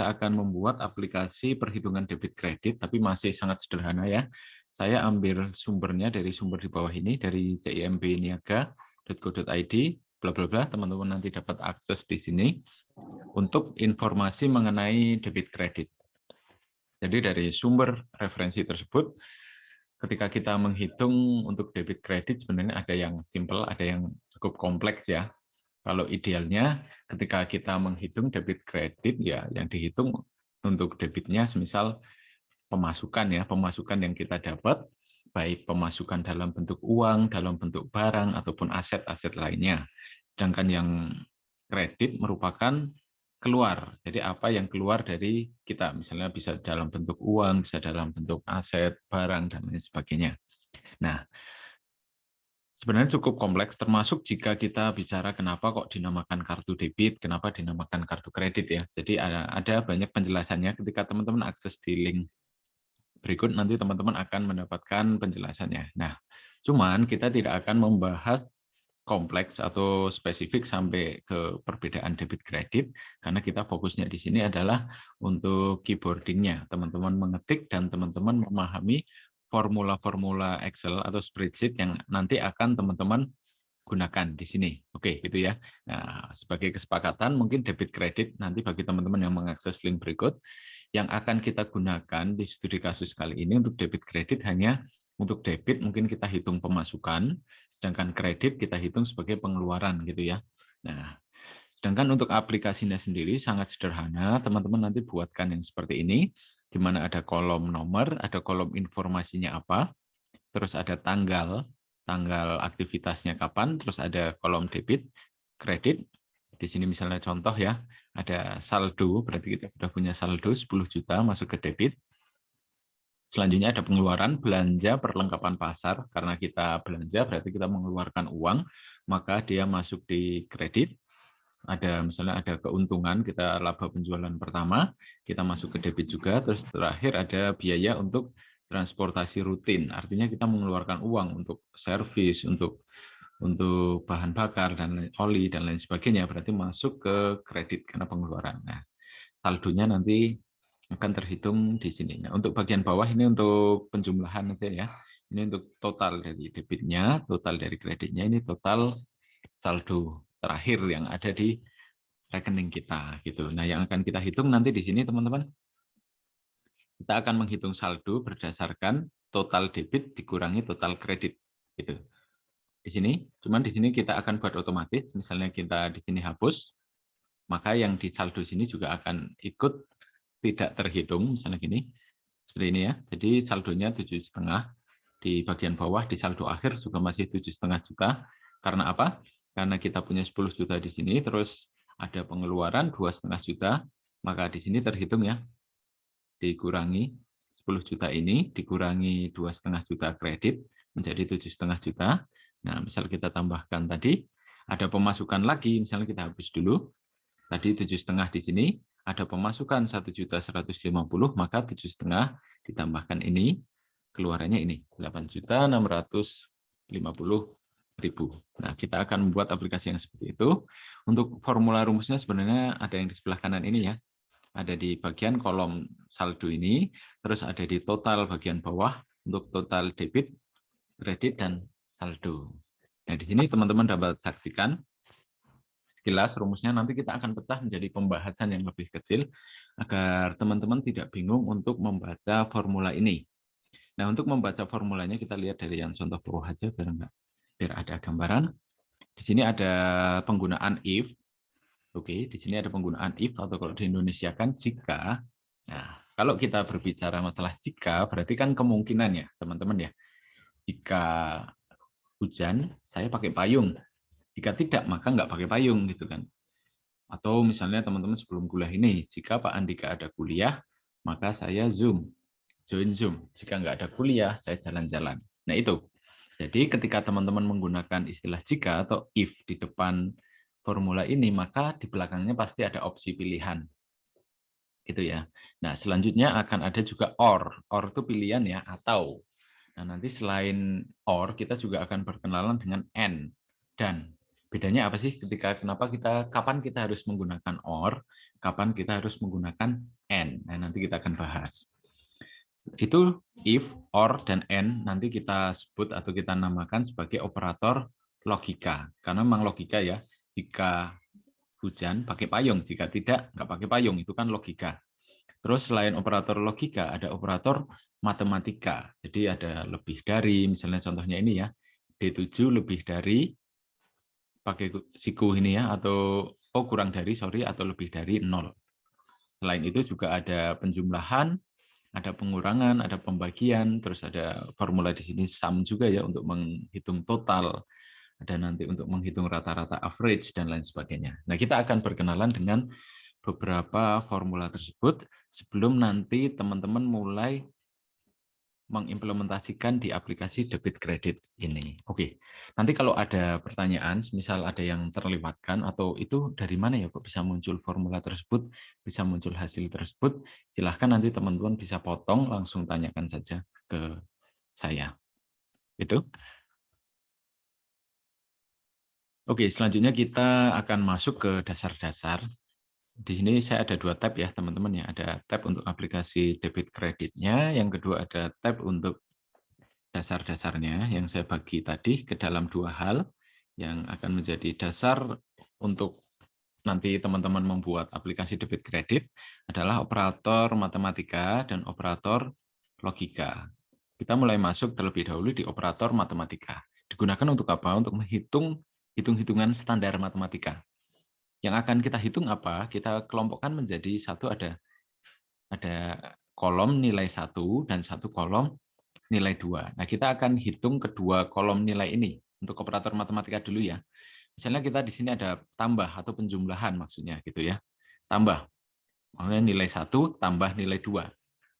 kita akan membuat aplikasi perhitungan debit kredit, tapi masih sangat sederhana ya. Saya ambil sumbernya dari sumber di bawah ini, dari cimbniaga.co.id, bla bla bla, teman-teman nanti dapat akses di sini untuk informasi mengenai debit kredit. Jadi dari sumber referensi tersebut, ketika kita menghitung untuk debit kredit sebenarnya ada yang simple, ada yang cukup kompleks ya. Kalau idealnya ketika kita menghitung debit kredit ya yang dihitung untuk debitnya semisal pemasukan ya, pemasukan yang kita dapat baik pemasukan dalam bentuk uang, dalam bentuk barang ataupun aset-aset lainnya. Sedangkan yang kredit merupakan keluar. Jadi apa yang keluar dari kita misalnya bisa dalam bentuk uang, bisa dalam bentuk aset, barang dan lain sebagainya. Nah, sebenarnya cukup kompleks, termasuk jika kita bicara kenapa kok dinamakan kartu debit, kenapa dinamakan kartu kredit ya. Jadi ada banyak penjelasannya ketika teman-teman akses di link berikut, nanti teman-teman akan mendapatkan penjelasannya. Nah, cuman kita tidak akan membahas kompleks atau spesifik sampai ke perbedaan debit kredit, karena kita fokusnya di sini adalah untuk keyboardingnya. Teman-teman mengetik dan teman-teman memahami formula-formula Excel atau spreadsheet yang nanti akan teman-teman gunakan di sini. Oke, gitu ya. Nah, sebagai kesepakatan, mungkin debit kredit nanti bagi teman-teman yang mengakses link berikut, yang akan kita gunakan di studi kasus kali ini untuk debit kredit hanya untuk debit mungkin kita hitung pemasukan, sedangkan kredit kita hitung sebagai pengeluaran gitu ya. Nah, sedangkan untuk aplikasinya sendiri sangat sederhana, teman-teman nanti buatkan yang seperti ini, di mana ada kolom nomor, ada kolom informasinya apa, terus ada tanggal aktivitasnya kapan, terus ada kolom debit, kredit. Di sini misalnya contoh ya, ada saldo, berarti kita sudah punya saldo 10 juta masuk ke debit. Selanjutnya ada pengeluaran, belanja perlengkapan pasar, karena kita belanja berarti kita mengeluarkan uang, maka dia masuk di kredit. Ada misalnya ada keuntungan, kita laba penjualan pertama, kita masuk ke debit juga. Terus terakhir ada biaya untuk transportasi rutin, artinya kita mengeluarkan uang untuk servis, untuk bahan bakar dan oli dan lain sebagainya, berarti masuk ke kredit karena pengeluaran. Nah, saldonya nanti akan terhitung di sini. Nah, untuk bagian bawah ini untuk penjumlahan nanti ya. Ini untuk total dari debitnya, total dari kreditnya, ini total saldo terakhir yang ada di rekening kita gitu. Nah, yang akan kita hitung nanti di sini teman-teman, kita akan menghitung saldo berdasarkan total debit dikurangi total kredit gitu. Di sini, cuman di sini kita akan buat otomatis, misalnya kita di sini hapus, maka yang di saldo sini juga akan ikut tidak terhitung, misalnya gini, seperti ini ya. Jadi saldonya 7,5, di bagian bawah di saldo akhir juga masih 7,5 juta. Karena apa? Karena kita punya 10 juta di sini, terus ada pengeluaran 2,5 juta, maka di sini terhitung ya, dikurangi 10 juta ini, dikurangi 2,5 juta kredit, menjadi 7,5 juta. Nah, misal kita tambahkan tadi, ada pemasukan lagi, misalnya kita hapus dulu, tadi 7,5 di sini, ada pemasukan 1.150.000, maka 7,5 ditambahkan ini, keluarannya ini 8.650.000. Nah, kita akan membuat aplikasi yang seperti itu. Untuk formula rumusnya sebenarnya ada yang di sebelah kanan ini ya. Ada di bagian kolom saldo ini, terus ada di total bagian bawah untuk total debit, kredit, dan saldo. Nah, di sini teman-teman dapat saksikan sekilas rumusnya. Nanti kita akan pecah menjadi pembahasan yang lebih kecil agar teman-teman tidak bingung untuk membaca formula ini. Nah, untuk membaca formulanya kita lihat dari yang contoh bawah aja biar ada gambaran. Di sini ada penggunaan if. Oke, di sini ada penggunaan if atau kalau di Indonesia kan jika. Nah, kalau kita berbicara masalah jika, berarti kan kemungkinan ya, teman-teman ya. Jika hujan, saya pakai payung. Jika tidak, maka nggak pakai payung gitu kan. Atau misalnya teman-teman sebelum kuliah ini, jika Pak Andika ada kuliah, maka saya join Zoom. Jika nggak ada kuliah, saya jalan-jalan. Nah itu. Jadi ketika teman-teman menggunakan istilah jika atau if di depan formula ini, maka di belakangnya pasti ada opsi pilihan. Gitu ya. Nah, selanjutnya akan ada juga or. Or itu pilihan ya, atau. Nah, nanti selain or, kita juga akan berkenalan dengan and, dan. Bedanya apa sih kapan kita harus menggunakan or, kapan kita harus menggunakan and. Nah, nanti kita akan bahas. Itu if, or, dan and nanti kita sebut atau kita namakan sebagai operator logika. Karena memang logika ya, jika hujan pakai payung, jika tidak nggak pakai payung, itu kan logika. Terus selain operator logika, ada operator matematika. Jadi ada lebih dari, misalnya contohnya ini ya, D7 lebih dari, pakai siku ini ya, atau kurang dari, atau lebih dari 0. Selain itu juga ada penjumlahan, ada pengurangan, ada pembagian, terus ada formula di sini sum juga ya untuk menghitung total, ada nanti untuk menghitung rata-rata average, dan lain sebagainya. Nah, kita akan berkenalan dengan beberapa formula tersebut sebelum nanti teman-teman mulai mengimplementasikan di aplikasi debit kredit ini. Oke, nanti kalau ada pertanyaan, misal ada yang terlewatkan atau itu dari mana ya kok bisa muncul formula tersebut, bisa muncul hasil tersebut, silahkan nanti teman-teman bisa potong, langsung tanyakan saja ke saya. Itu. Oke, selanjutnya kita akan masuk ke dasar-dasar. Di sini saya ada 2 tab ya teman-teman ya. Ada tab untuk aplikasi debit kreditnya, yang kedua ada tab untuk dasar-dasarnya yang saya bagi tadi ke dalam 2 hal yang akan menjadi dasar untuk nanti teman-teman membuat aplikasi debit kredit adalah operator matematika dan operator logika. Kita mulai masuk terlebih dahulu di operator matematika. Digunakan untuk apa? Untuk menghitung hitung-hitungan standar matematika. Yang akan kita hitung apa? Kita kelompokkan menjadi satu, ada kolom nilai 1 dan satu kolom nilai 2. Nah, kita akan hitung kedua kolom nilai ini untuk operator matematika dulu ya. Misalnya kita di sini ada tambah atau penjumlahan maksudnya gitu ya. Tambah. Maksudnya nilai 1 tambah nilai 2.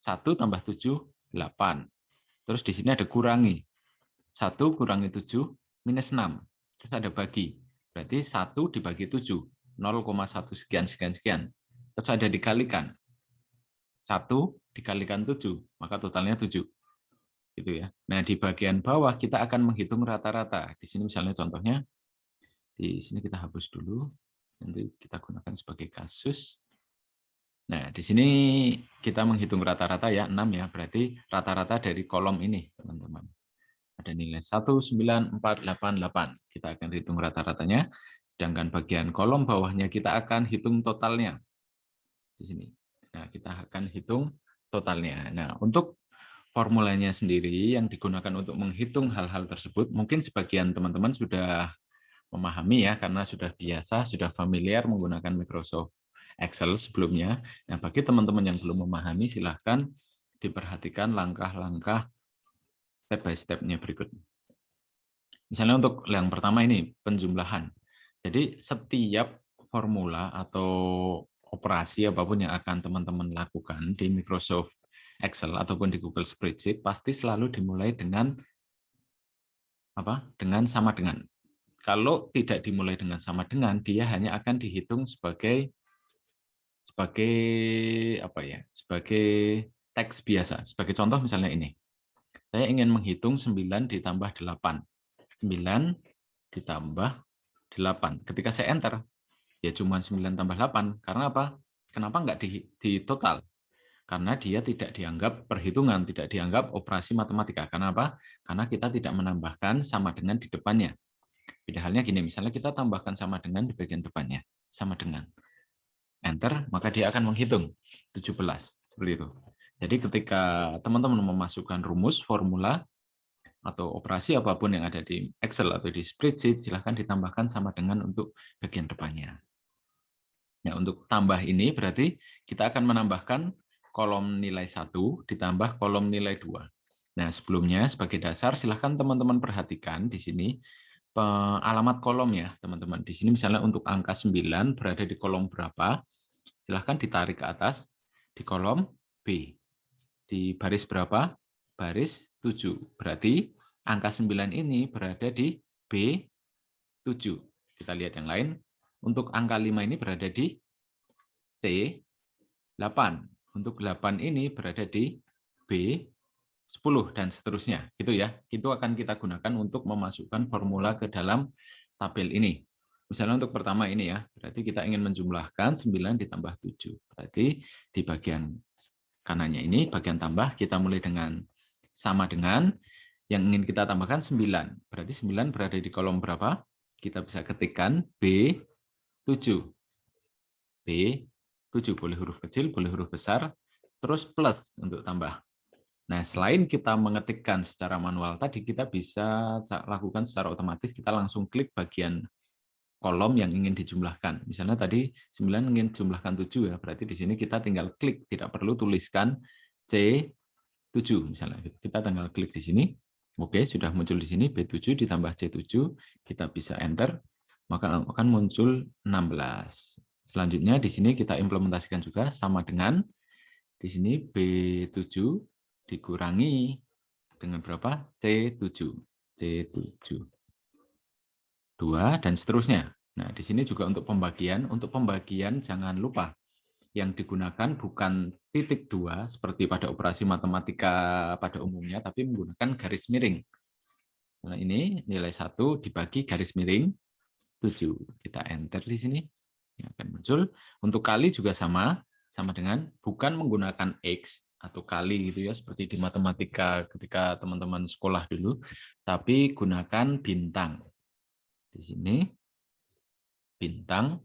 1 tambah 7, 8. Terus di sini ada kurangi. 1 kurangi 7 minus 6. Terus ada bagi. Berarti 1 dibagi 7. 0,1 sekian sekian sekian. Terus ada dikalikan. 1 dikalikan 7, maka totalnya 7. Gitu ya. Nah, di bagian bawah kita akan menghitung rata-rata. Di sini misalnya contohnya, di sini kita hapus dulu, nanti kita gunakan sebagai kasus. Nah, di sini kita menghitung rata-rata ya, 6 ya, berarti rata-rata dari kolom ini, teman-teman. Ada nilai 19488. Kita akan hitung rata-ratanya, sedangkan bagian kolom bawahnya kita akan hitung totalnya. Di sini. Nah, kita akan hitung totalnya. Nah, untuk formulanya sendiri yang digunakan untuk menghitung hal-hal tersebut, mungkin sebagian teman-teman sudah memahami ya, karena sudah biasa, sudah familiar menggunakan Microsoft Excel sebelumnya. Nah, bagi teman-teman yang belum memahami, silahkan diperhatikan langkah-langkah step by step-nya berikut. Misalnya untuk yang pertama ini, penjumlahan. Jadi setiap formula atau operasi apapun yang akan teman-teman lakukan di Microsoft Excel ataupun di Google Spreadsheet pasti selalu dimulai dengan apa? Dengan sama dengan. Kalau tidak dimulai dengan sama dengan, dia hanya akan dihitung sebagai apa ya? Sebagai teks biasa. Sebagai contoh misalnya ini. Saya ingin menghitung 9 ditambah 8. 9 ditambah 8. Ketika saya enter, ya cuma 9 tambah 8. Karena apa? Kenapa nggak di total? Karena dia tidak dianggap perhitungan, tidak dianggap operasi matematika. Karena apa? Karena kita tidak menambahkan sama dengan di depannya. Beda halnya gini, misalnya kita tambahkan sama dengan di bagian depannya. Sama dengan. Enter, maka dia akan menghitung 17. Seperti itu. Jadi ketika teman-teman memasukkan rumus, formula, atau operasi apapun yang ada di Excel atau di spreadsheet, silahkan ditambahkan sama dengan untuk bagian depannya. Nah, untuk tambah ini berarti kita akan menambahkan kolom nilai 1 ditambah kolom nilai 2. Nah, sebelumnya sebagai dasar silahkan teman-teman perhatikan di sini alamat kolom ya, teman-teman. Di sini misalnya untuk angka 9 berada di kolom berapa, silahkan ditarik ke atas di kolom B. Di baris berapa? Baris 7. Berarti angka 9 ini berada di B7. Kita lihat yang lain. Untuk angka 5 ini berada di C8. Untuk 8 ini berada di B10 dan seterusnya. Gitu ya. Itu akan kita gunakan untuk memasukkan formula ke dalam tabel ini. Misalnya untuk pertama ini ya, berarti kita ingin menjumlahkan 9 ditambah 7. Berarti di bagian kanannya ini, bagian tambah, kita mulai dengan sama dengan, yang ingin kita tambahkan 9. Berarti 9 berada di kolom berapa? Kita bisa ketikkan B7. B7, boleh huruf kecil, boleh huruf besar, terus plus untuk tambah. Nah, selain kita mengetikkan secara manual tadi, kita bisa lakukan secara otomatis, kita langsung klik bagian kolom yang ingin dijumlahkan. Misalnya tadi 9 ingin jumlahkan 7 ya, berarti di sini kita tinggal klik, tidak perlu tuliskan C7 misalnya. Kita tinggal klik di sini. Oke, sudah muncul di sini B7 ditambah C7, kita bisa enter, maka akan muncul 16. Selanjutnya di sini kita implementasikan juga sama dengan di sini B7 dikurangi dengan berapa? C7. C7. 2 dan seterusnya. Nah, di sini juga untuk pembagian jangan lupa yang digunakan bukan titik 2 seperti pada operasi matematika pada umumnya, tapi menggunakan garis miring. Nah, ini nilai 1 dibagi garis miring 7. Kita enter di sini. Yang akan muncul. Untuk kali juga sama dengan bukan menggunakan X atau kali gitu ya, seperti di matematika ketika teman-teman sekolah dulu, tapi gunakan bintang. Di sini bintang,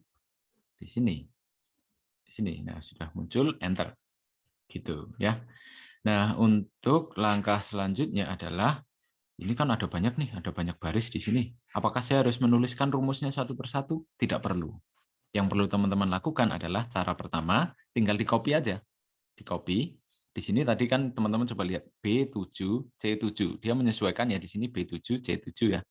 di sini. Di sini. Nah, sudah muncul enter. Gitu ya. Nah, untuk langkah selanjutnya adalah ini kan ada banyak nih, ada banyak baris di sini. Apakah saya harus menuliskan rumusnya satu persatu? Tidak perlu. Yang perlu teman-teman lakukan adalah cara pertama, tinggal di-copy aja. Di-copy. Di sini tadi kan teman-teman coba lihat B7, C7. Dia menyesuaikan ya di sini B7, C7 ya.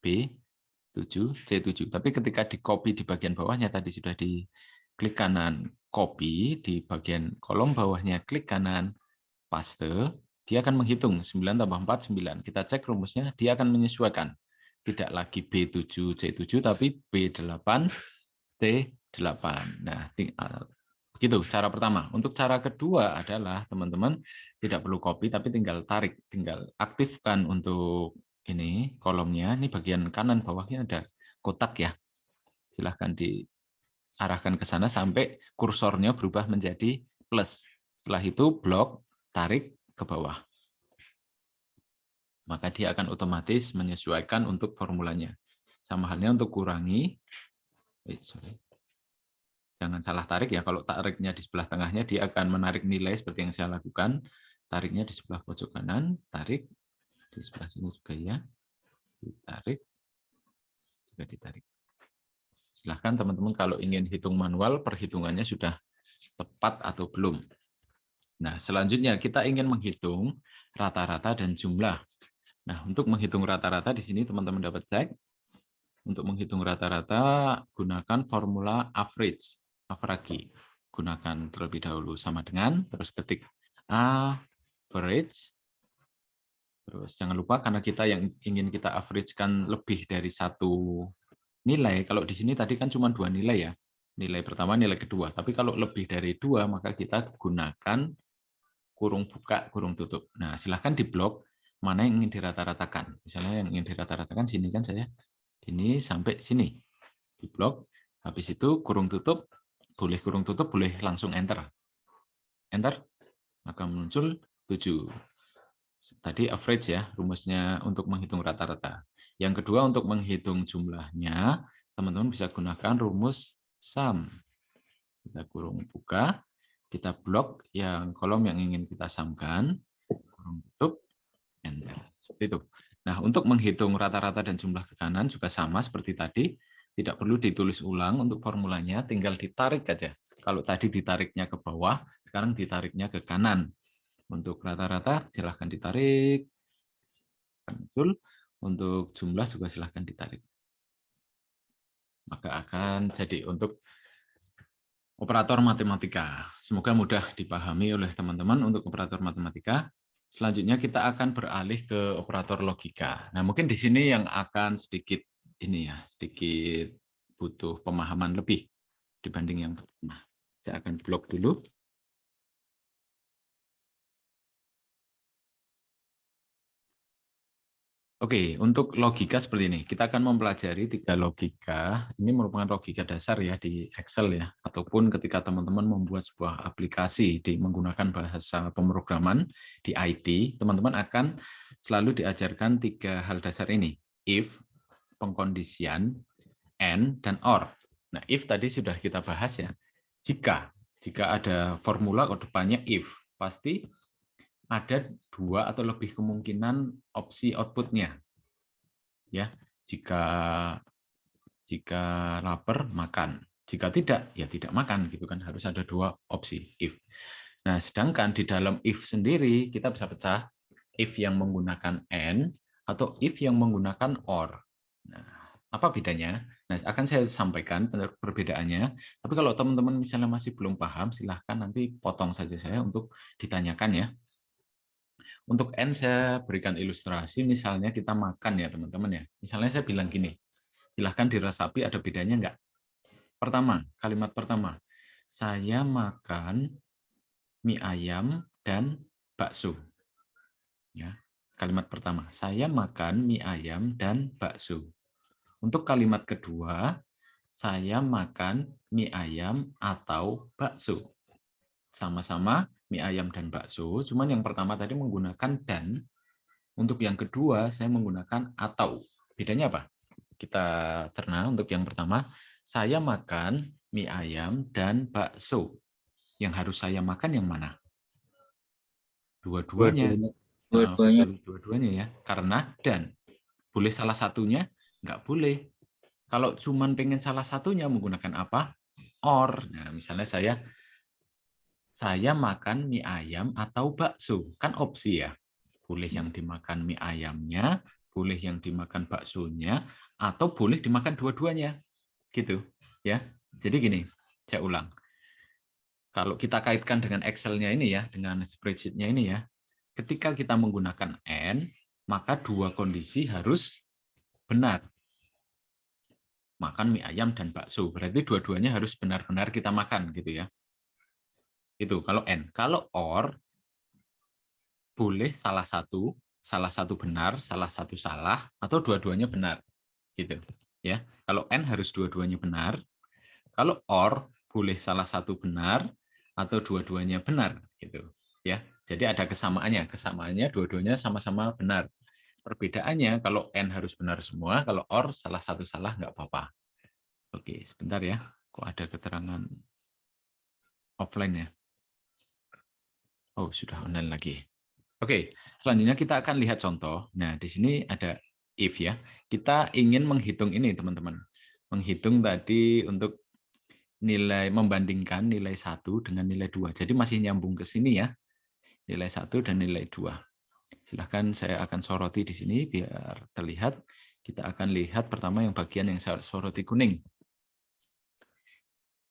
B7, C7. Tapi ketika di-copy di bagian bawahnya tadi sudah di-klik kanan copy, di bagian kolom bawahnya klik kanan paste, dia akan menghitung 9 tambah 4, 9. Kita cek rumusnya, dia akan menyesuaikan. Tidak lagi B7, C7, tapi B8, T8. Nah, begitu cara pertama. Untuk cara kedua adalah teman-teman tidak perlu copy, tapi tinggal tarik, tinggal aktifkan untuk ini kolomnya. Ini bagian kanan bawahnya ada kotak ya. Silahkan diarahkan ke sana sampai kursornya berubah menjadi plus. Setelah itu blok, tarik ke bawah. Maka dia akan otomatis menyesuaikan untuk formulanya. Sama halnya untuk kurangi. Jangan salah tarik ya, kalau tariknya di sebelah tengahnya dia akan menarik nilai seperti yang saya lakukan. Tariknya di sebelah pojok kanan, tarik. Di sebelah sini juga ya. Ditarik, juga ditarik. Silahkan teman-teman kalau ingin hitung manual, perhitungannya sudah tepat atau belum. Nah, selanjutnya kita ingin menghitung rata-rata dan jumlah. Nah, untuk menghitung rata-rata di sini teman-teman dapat cek. Untuk menghitung rata-rata, gunakan formula average. Gunakan terlebih dahulu sama dengan, terus ketik average. Terus jangan lupa karena kita yang ingin kita average-kan lebih dari satu nilai. Kalau di sini tadi kan cuma 2 nilai ya. Nilai pertama, nilai kedua. Tapi kalau lebih dari 2, maka kita gunakan kurung buka, kurung tutup. Nah, silahkan diblok mana yang ingin dirata-ratakan. Misalnya yang ingin dirata-ratakan sini kan saya. Ini sampai sini. Diblok. Habis itu kurung tutup. Boleh kurung tutup, boleh langsung enter. Enter. Maka muncul 7. Tadi average ya, rumusnya untuk menghitung rata-rata. Yang kedua untuk menghitung jumlahnya, teman-teman bisa gunakan rumus sum. Kita kurung buka, kita blok yang kolom yang ingin kita sumkan, kurung tutup, enter. Seperti itu. Nah, untuk menghitung rata-rata dan jumlah ke kanan juga sama seperti tadi, tidak perlu ditulis ulang untuk formulanya, tinggal ditarik aja. Kalau tadi ditariknya ke bawah, sekarang ditariknya ke kanan. Untuk rata-rata silahkan ditarik. Muncul. Untuk jumlah juga silahkan ditarik. Maka akan jadi untuk operator matematika. Semoga mudah dipahami oleh teman-teman untuk operator matematika. Selanjutnya kita akan beralih ke operator logika. Nah, mungkin di sini yang akan sedikit ini ya, sedikit butuh pemahaman lebih dibanding yang pertama. Saya akan blok dulu. Oke, untuk logika seperti ini. Kita akan mempelajari 3 logika. Ini merupakan logika dasar ya di Excel ya. Ataupun ketika teman-teman membuat sebuah aplikasi menggunakan bahasa pemrograman di IT, teman-teman akan selalu diajarkan 3 hal dasar ini. If, pengkondisian, and, dan or. Nah, if tadi sudah kita bahas ya. Jika ada formula ke depannya if, pasti ada 2 atau lebih kemungkinan opsi outputnya. Ya, jika lapar makan, jika tidak ya tidak makan gitu kan, harus ada 2 opsi if. Nah, sedangkan di dalam if sendiri kita bisa pecah if yang menggunakan and atau if yang menggunakan or. Nah, apa bedanya? Nah, akan saya sampaikan perbedaannya. Tapi kalau teman-teman misalnya masih belum paham, silahkan nanti potong saja saya untuk ditanyakan ya. Untuk N saya berikan ilustrasi, misalnya kita makan ya teman-teman ya. Misalnya saya bilang gini, silahkan diresapi ada bedanya enggak. Pertama, kalimat pertama, saya makan mie ayam dan bakso. Ya, kalimat pertama, saya makan mie ayam dan bakso. Untuk kalimat kedua, saya makan mie ayam atau bakso. Sama-sama mie ayam dan bakso, cuman yang pertama tadi menggunakan dan, untuk yang kedua saya menggunakan atau. Bedanya apa? Kita cerna. Untuk yang pertama, saya makan mie ayam dan bakso. Yang harus saya makan yang mana? Dua-duanya. Dua-duanya. Dua-duanya. Betul, dua-duanya ya. Karena dan. Boleh salah satunya? Nggak boleh. Kalau cuman pengen salah satunya menggunakan apa? Or. Nah, misalnya saya makan mie ayam atau bakso. Kan opsi ya. Boleh yang dimakan mie ayamnya, boleh yang dimakan baksonya, atau boleh dimakan dua-duanya. Gitu. Ya. Jadi gini, saya ulang. Kalau kita kaitkan dengan Excel-nya ini ya, dengan spreadsheet-nya ini ya, ketika kita menggunakan N, maka 2 kondisi harus benar. Makan mie ayam dan bakso. Berarti dua-duanya harus benar-benar kita makan gitu ya. Itu kalau N. Kalau OR, boleh salah satu benar, salah satu salah, atau dua-duanya benar. Gitu. Ya. Kalau N harus dua-duanya benar. Kalau OR, boleh salah satu benar, atau dua-duanya benar. Gitu. Ya. Jadi ada kesamaannya. Kesamaannya dua-duanya sama-sama benar. Perbedaannya kalau N harus benar semua, kalau OR salah satu salah nggak apa-apa. Oke, sebentar ya. Kok ada keterangan offline ya? Oh, sudah online lagi. Oke, selanjutnya kita akan lihat contoh. Nah, di sini ada if ya. Kita ingin menghitung ini, teman-teman. Menghitung tadi untuk nilai, membandingkan nilai 1 dengan nilai 2. Jadi masih nyambung ke sini ya. Nilai 1 dan nilai 2. Silahkan saya akan soroti di sini biar terlihat. Kita akan lihat pertama yang bagian yang saya soroti kuning.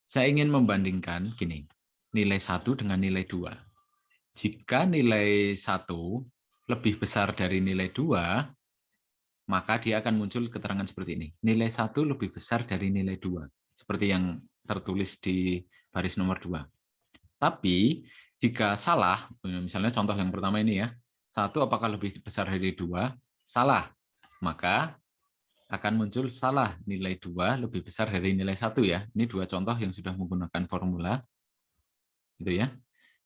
Saya ingin membandingkan gini, nilai 1 dengan nilai 2. Jika nilai 1 lebih besar dari nilai 2, maka dia akan muncul keterangan seperti ini. Nilai 1 lebih besar dari nilai 2. Seperti yang tertulis di baris nomor 2. Tapi jika salah, misalnya contoh yang pertama ini ya, 1 apakah lebih besar dari 2? Salah. Maka akan muncul salah, nilai 2 lebih besar dari nilai 1 ya. Ini 2 contoh yang sudah menggunakan formula. Gitu ya.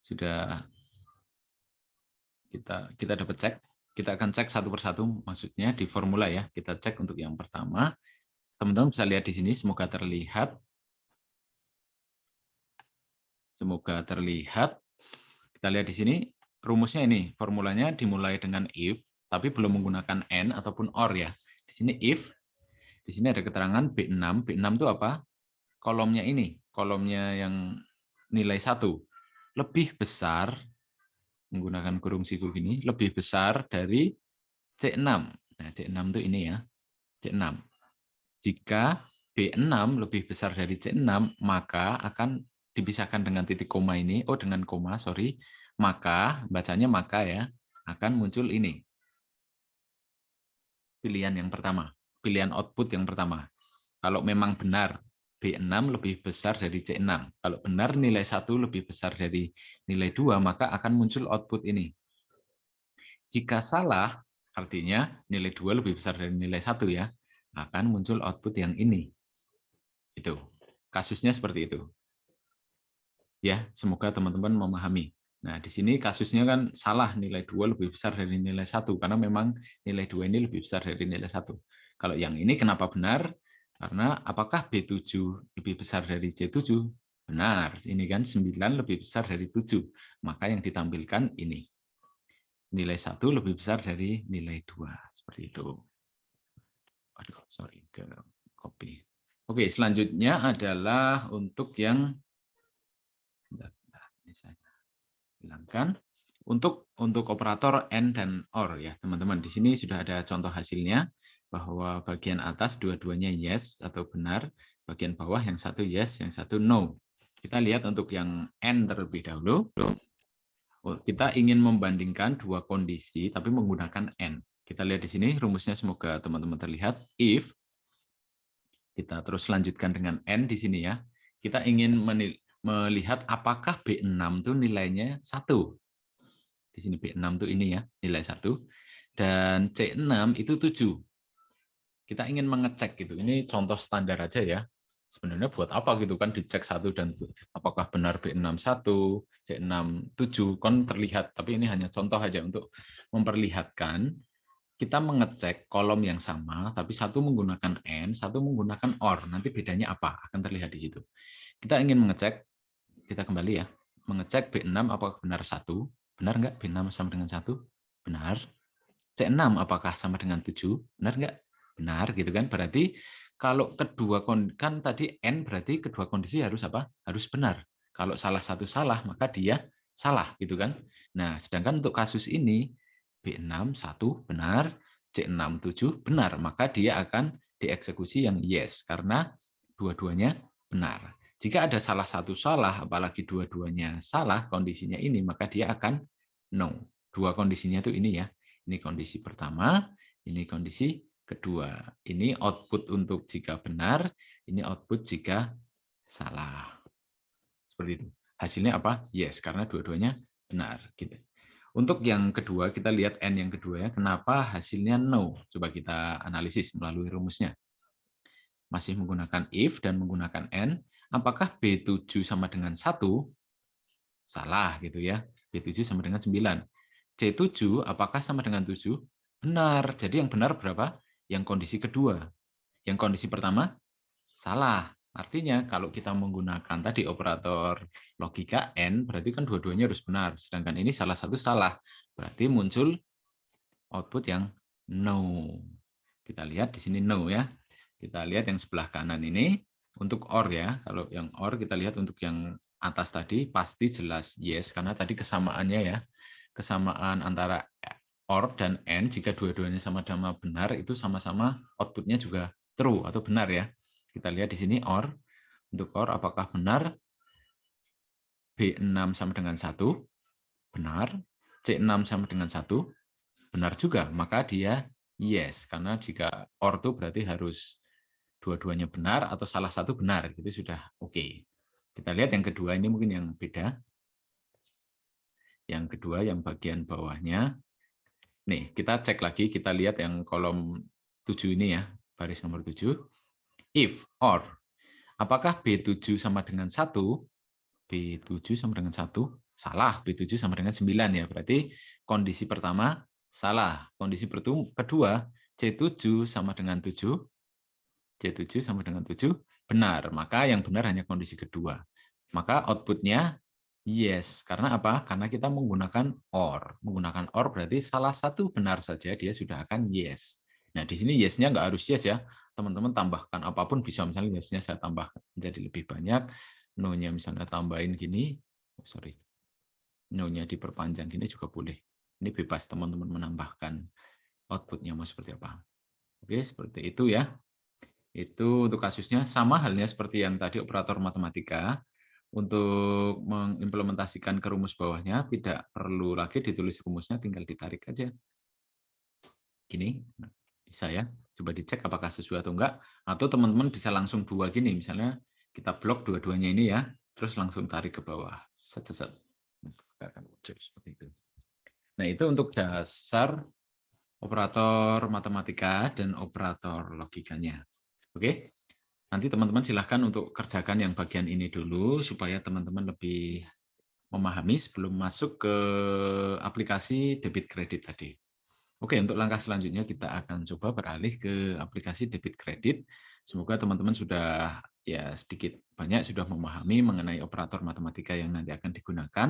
Sudah kita dapat cek. Kita akan cek satu persatu, maksudnya di formula ya. Kita cek untuk yang pertama. Teman-teman bisa lihat di sini, semoga terlihat. Semoga terlihat. Kita lihat di sini, rumusnya ini. Formulanya dimulai dengan if, tapi belum menggunakan and ataupun or ya. Di sini if, di sini ada keterangan B6. B6 itu apa? Kolomnya ini, kolomnya yang nilai 1. Lebih besar, menggunakan kurung siku gini, lebih besar dari C6. Nah, C6 itu ini ya. C6. Jika B6 lebih besar dari C6, maka akan dipisahkan dengan titik koma ini. Oh, dengan koma, sorry. Maka, bacanya maka ya, akan muncul ini. Pilihan yang pertama. Pilihan output yang pertama. Kalau memang benar B6 lebih besar dari C6. Kalau benar nilai 1 lebih besar dari nilai 2, maka akan muncul output ini. Jika salah, Artinya nilai 2 lebih besar dari nilai 1 ya. Akan muncul output yang ini. Itu. Kasusnya seperti itu. Ya, semoga teman-teman memahami. Nah, di sini kasusnya kan salah, nilai 2 lebih besar dari nilai 1 karena memang nilai 2 ini lebih besar dari nilai 1. Kalau yang ini kenapa benar? Karena apakah B7 lebih besar dari C7? Benar. Ini kan 9 lebih besar dari 7. Maka yang ditampilkan ini. Nilai 1 lebih besar dari nilai 2. Seperti itu. Aduh, sorry, ke copy. Oke, selanjutnya adalah untuk yang ini saya hilangkan. Untuk operator AND dan OR ya, teman-teman. Di sini sudah ada contoh hasilnya bahwa bagian atas dua-duanya yes atau benar, bagian bawah yang satu yes, yang satu no. Kita lihat untuk yang AND terlebih dahulu. Kita ingin membandingkan dua kondisi tapi menggunakan AND. Kita lihat di sini rumusnya, semoga teman-teman terlihat. If kita terus lanjutkan dengan AND di sini ya. Kita ingin melihat apakah B6 itu nilainya 1. Di sini B6 itu ini ya, nilai 1. Dan C6 itu 7. Kita ingin mengecek gitu. Ini contoh standar aja ya. Sebenarnya buat apa gitu kan dicek 1 dan apakah benar B6 1, C6 7 kan terlihat, tapi ini hanya contoh aja untuk memperlihatkan kita mengecek kolom yang sama tapi satu menggunakan AND, satu menggunakan OR. Nanti bedanya apa? Akan terlihat di situ. Kita ingin mengecek, kita kembali ya. Mengecek B6 apakah benar 1? Benar nggak B6 sama dengan 1? Benar. C6 apakah sama dengan 7? Benar nggak? Benar gitu kan. Berarti kalau kedua kan tadi N berarti kedua kondisi harus apa? Harus benar. Kalau salah satu salah, maka dia salah gitu kan. Nah, sedangkan untuk kasus ini B6 1 benar, C6 7 benar, maka dia akan dieksekusi yang yes karena dua-duanya benar. Jika ada salah satu salah, apalagi dua-duanya salah kondisinya ini, maka dia akan no. Dua kondisinya itu ini ya. Ini kondisi pertama, ini kondisi kedua. Ini output untuk jika benar, ini output jika salah. Seperti itu. Hasilnya apa? Yes, karena dua-duanya benar. Gitu. Untuk yang kedua, kita lihat N yang kedua ya. Kenapa hasilnya no? Coba kita analisis melalui rumusnya. Masih menggunakan if dan menggunakan N. Apakah B7 sama dengan 1? Salah gitu ya. B7 sama dengan 9. C7 apakah sama dengan 7? Benar. Jadi yang benar berapa? Yang kondisi kedua. Yang kondisi pertama? Salah. Artinya kalau kita menggunakan tadi operator logika N, berarti kan dua-duanya harus benar. Sedangkan ini salah satu salah. Berarti muncul output yang no. Kita lihat di sini no ya. Kita lihat yang sebelah kanan ini untuk OR ya. Kalau yang OR kita lihat untuk yang atas tadi pasti jelas yes karena tadi kesamaannya ya. Kesamaan antara OR dan AND jika dua-duanya sama-sama benar itu sama-sama outputnya juga true atau benar ya. Kita lihat di sini OR. Untuk OR apakah benar B6 sama dengan 1? Benar. C6 sama dengan 1? Benar juga. Maka dia yes. Karena jika OR itu berarti harus dua-duanya benar atau salah satu benar. Itu sudah oke. Kita lihat yang kedua ini mungkin yang beda. Yang kedua yang bagian bawahnya. Nih, kita cek lagi. Kita lihat yang kolom 7 ini ya. Baris nomor 7. If, or. Apakah B7 sama dengan 1? B7 sama dengan 1? Salah. B7 sama dengan 9 ya. Berarti kondisi pertama salah. Kondisi kedua, C7 sama dengan 7. C7 sama dengan 7. Benar. Maka yang benar hanya kondisi kedua. Maka outputnya yes. Karena apa? Karena kita menggunakan OR. Menggunakan OR berarti salah satu benar saja dia sudah akan yes. Nah, di sini yes-nya nggak harus yes ya. Teman-teman tambahkan apapun bisa. Misalnya yes-nya saya tambahkan jadi lebih banyak. No-nya misalnya tambahin gini. Oh, sorry. No-nya diperpanjang gini juga boleh. Ini bebas teman-teman menambahkan outputnya mau seperti apa. Oke, seperti itu ya. Itu untuk kasusnya sama halnya seperti yang tadi operator matematika. Untuk mengimplementasikan ke rumus bawahnya tidak perlu lagi ditulis rumusnya, tinggal ditarik aja. Gini, bisa ya. Coba dicek apakah sesuai atau enggak. Atau teman-teman bisa langsung dua gini, misalnya kita blok dua-duanya ini ya, terus langsung tarik ke bawah. Seperti itu. Nah itu untuk dasar operator matematika, dan operator logikanya. Oke, nanti teman-teman silahkan untuk kerjakan yang bagian ini dulu, supaya teman-teman lebih memahami sebelum masuk ke aplikasi debit kredit tadi. Oke, untuk langkah selanjutnya kita akan coba beralih ke aplikasi debit kredit. Semoga teman-teman sudah ya sedikit banyak sudah memahami mengenai operator matematika yang nanti akan digunakan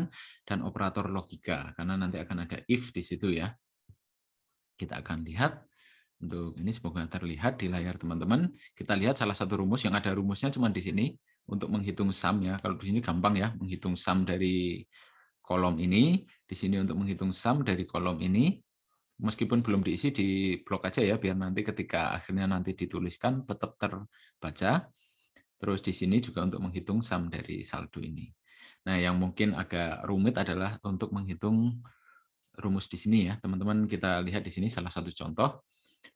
dan operator logika, karena nanti akan ada if di situ ya. Kita akan lihat untuk ini, semoga terlihat di layar teman-teman. Kita lihat salah satu rumus yang ada rumusnya cuma di sini untuk menghitung sum ya. Kalau di sini gampang ya, menghitung sum dari kolom ini, di sini untuk menghitung sum dari kolom ini. Meskipun belum diisi, di blok aja ya, biar nanti ketika akhirnya nanti dituliskan tetap terbaca. Terus di sini juga untuk menghitung sum dari saldo ini. Nah, yang mungkin agak rumit adalah untuk menghitung rumus di sini ya, teman-teman. Kita lihat di sini salah satu contoh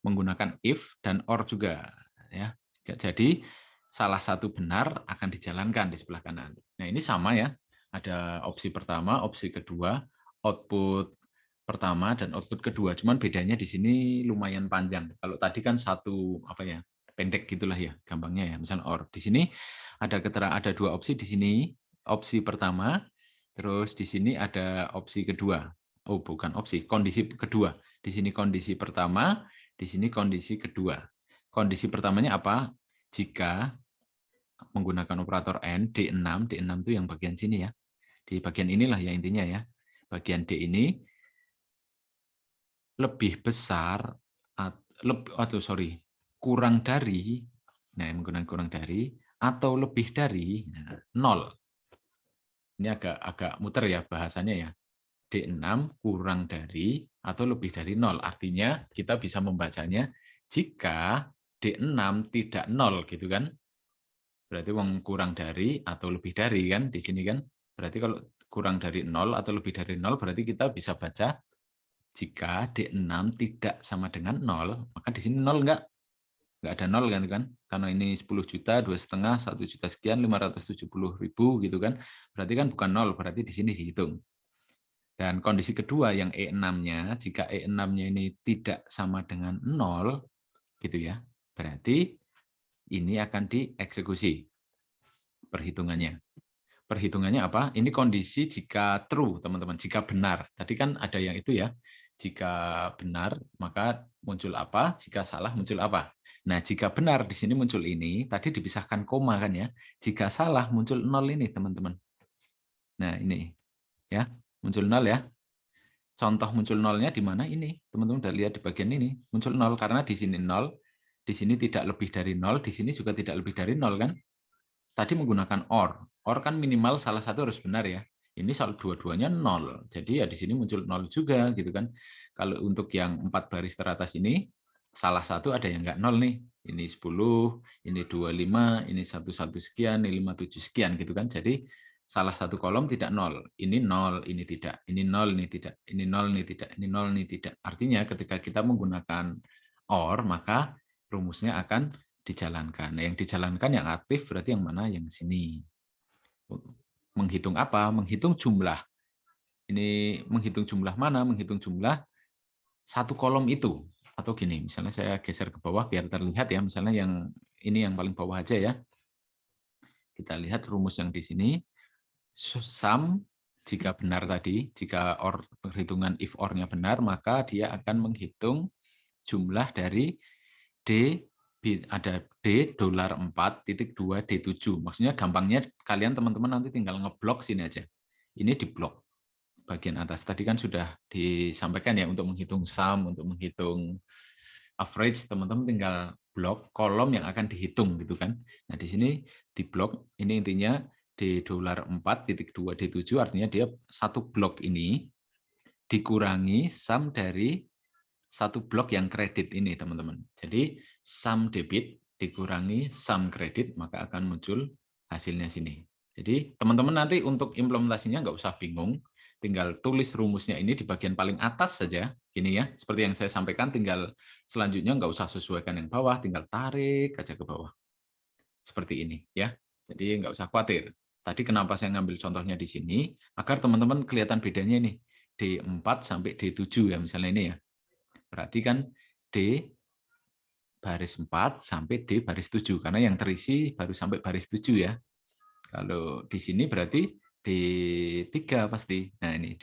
menggunakan if dan or juga ya. Jadi salah satu benar akan dijalankan di sebelah kanan. Nah, ini sama ya. Ada opsi pertama, opsi kedua, output pertama dan output kedua. Cuman bedanya di sini lumayan panjang. Kalau tadi kan satu apa ya? Pendek gitulah ya, gampangnya ya. Misalnya or. Di sini ada dua opsi di sini. Opsi pertama, terus di sini ada opsi kedua. Oh, bukan opsi, kondisi kedua. Di sini kondisi pertama, di sini kondisi kedua. Kondisi pertamanya apa? Jika menggunakan operator N, D6 itu yang bagian sini ya. Di bagian inilah ya intinya ya. Bagian D ini lebih besar, kurang dari, nah menggunakan kurang dari, atau lebih dari 0. Ini agak muter ya bahasanya ya. D6 kurang dari atau lebih dari 0. Artinya kita bisa membacanya jika D6 tidak 0 gitu kan. Berarti kurang dari atau lebih dari kan di sini kan. Berarti kalau kurang dari 0 atau lebih dari 0 berarti kita bisa baca jika D6 tidak sama dengan 0, maka di sini 0 enggak ada 0 kan. Karena ini 10 juta, 2,5, 1 juta sekian, 570.000 gitu kan. Berarti kan bukan 0, berarti di sini dihitung. Dan kondisi kedua yang E6-nya, jika E6-nya ini tidak sama dengan 0, gitu ya, berarti ini akan dieksekusi perhitungannya. Perhitungannya apa? Ini kondisi jika true, teman-teman, jika benar. Tadi kan ada yang itu ya, jika benar maka muncul apa, jika salah muncul apa. Nah, jika benar di sini muncul ini, tadi dipisahkan koma kan ya. Jika salah muncul 0 ini, teman-teman. Nah, ini ya, muncul 0 ya. Contoh muncul nolnya di mana ini? Teman-teman udah lihat di bagian ini. Muncul 0 karena di sini 0, di sini tidak lebih dari 0, di sini juga tidak lebih dari 0 kan? Tadi menggunakan or. Or kan minimal salah satu harus benar ya. Ini soal dua-duanya 0. Jadi ya di sini muncul 0 juga gitu kan. Kalau untuk yang 4 baris teratas ini, salah satu ada yang enggak 0 nih. Ini 10, ini 25, ini 11 sekian, ini 57 sekian gitu kan. Jadi salah satu kolom tidak 0. Ini 0, ini tidak. Ini 0, ini tidak. Ini 0, ini tidak. Ini 0, ini tidak. Artinya ketika kita menggunakan OR, maka rumusnya akan dijalankan. Nah, yang dijalankan yang aktif berarti yang mana? Yang sini. Menghitung apa? Menghitung jumlah. Ini menghitung jumlah mana? Menghitung jumlah satu kolom itu. Atau gini, misalnya saya geser ke bawah biar terlihat ya. Misalnya yang ini yang paling bawah aja ya. Kita lihat rumus yang di sini. Sum, jika benar tadi, jika perhitungan if or-nya benar, maka dia akan menghitung jumlah dari D, ada D $4.2 D7. Maksudnya gampangnya kalian teman-teman nanti tinggal ngeblok sini aja. Ini diblok bagian atas. Tadi kan sudah disampaikan ya untuk menghitung sum, untuk menghitung average, teman-teman tinggal blok kolom yang akan dihitung gitu kan. Nah, di sini diblok, ini intinya D $4.2 D7 artinya dia satu blok ini dikurangi sum dari satu blok yang kredit ini, teman-teman. Jadi sum debit dikurangi sum kredit, maka akan muncul hasilnya sini. Jadi teman-teman nanti untuk implementasinya nggak usah bingung, tinggal tulis rumusnya ini di bagian paling atas saja, gini ya, seperti yang saya sampaikan, tinggal selanjutnya nggak usah sesuaikan yang bawah, tinggal tarik aja ke bawah. Seperti ini ya. Jadi nggak usah khawatir. Tadi kenapa saya ngambil contohnya di sini, agar teman-teman kelihatan bedanya ini, D4 sampai D7 ya, misalnya ini ya. Berarti kan D baris 4 sampai D baris 7, karena yang terisi baru sampai baris 7 ya. Kalau di sini berarti D3 pasti. Nah ini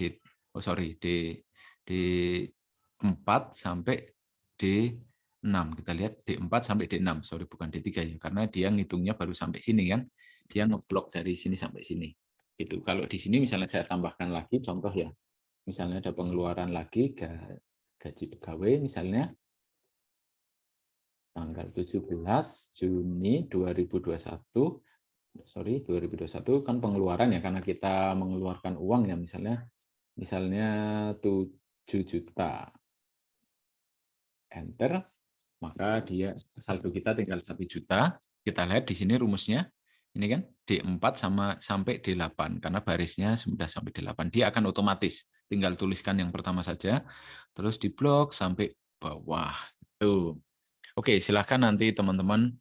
D4 sampai D6. Kita lihat D4 sampai D6. Sorry, bukan D3 ya, karena dia ngitungnya baru sampai sini kan. Dia ngeblok dari sini sampai sini. Gitu. Kalau di sini misalnya saya tambahkan lagi contoh ya. Misalnya ada pengeluaran lagi gaji pegawai misalnya tanggal 17 Juni 2021. Sorry, 2021 kan pengeluaran ya, karena kita mengeluarkan uang ya, misalnya 7 juta. Enter, maka dia saldo kita tinggal 1 juta. Kita lihat di sini rumusnya. Ini kan D4 sampai D8 karena barisnya sudah sampai D8. Dia akan otomatis. Tinggal tuliskan yang pertama saja, terus diblok sampai bawah. Tuh. Oke, silakan nanti teman-teman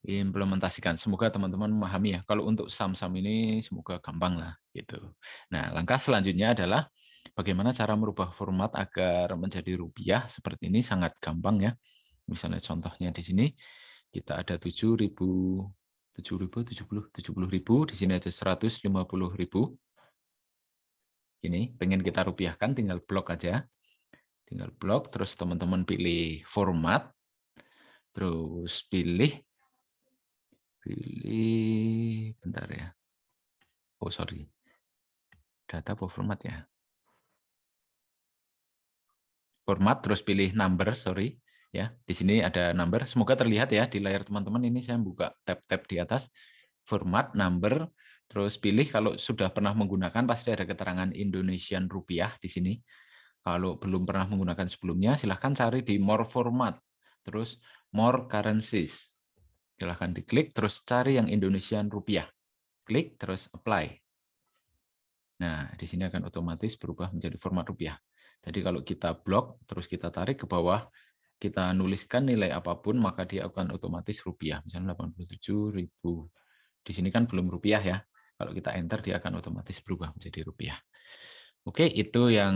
implementasikan. Semoga teman-teman memahami ya. Kalau untuk sum-sum ini semoga gampang lah gitu. Nah, langkah selanjutnya adalah bagaimana cara merubah format agar menjadi rupiah. Seperti ini sangat gampang ya. Misalnya contohnya di sini kita ada 7.000, 70.000, di sini ada 150.000. Ini pengen kita rupiahkan, tinggal blok aja. Tinggal blok, terus teman-teman pilih format, terus pilih bentar ya. Oh sorry, data apa format ya? Format terus pilih number, sorry ya. Di sini ada number. Semoga terlihat ya di layar teman-teman. Ini saya buka tab-tab di atas. Format, number, terus pilih kalau sudah pernah menggunakan pasti ada keterangan Indonesian rupiah di sini. Kalau belum pernah menggunakan sebelumnya, silahkan cari di more format, terus more currencies. Silahkan diklik, terus cari yang Indonesian rupiah. Klik, terus apply. Nah, di sini akan otomatis berubah menjadi format rupiah. Jadi kalau kita blok, terus kita tarik ke bawah, kita nuliskan nilai apapun, maka dia akan otomatis rupiah. Misalnya 87.000. Di sini kan belum rupiah ya. Kalau kita enter, dia akan otomatis berubah menjadi rupiah. Oke, itu yang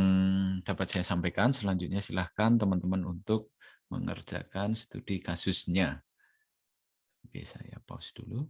dapat saya sampaikan. Selanjutnya silahkan teman-teman untuk mengerjakan studi kasusnya. Oke, saya pause dulu.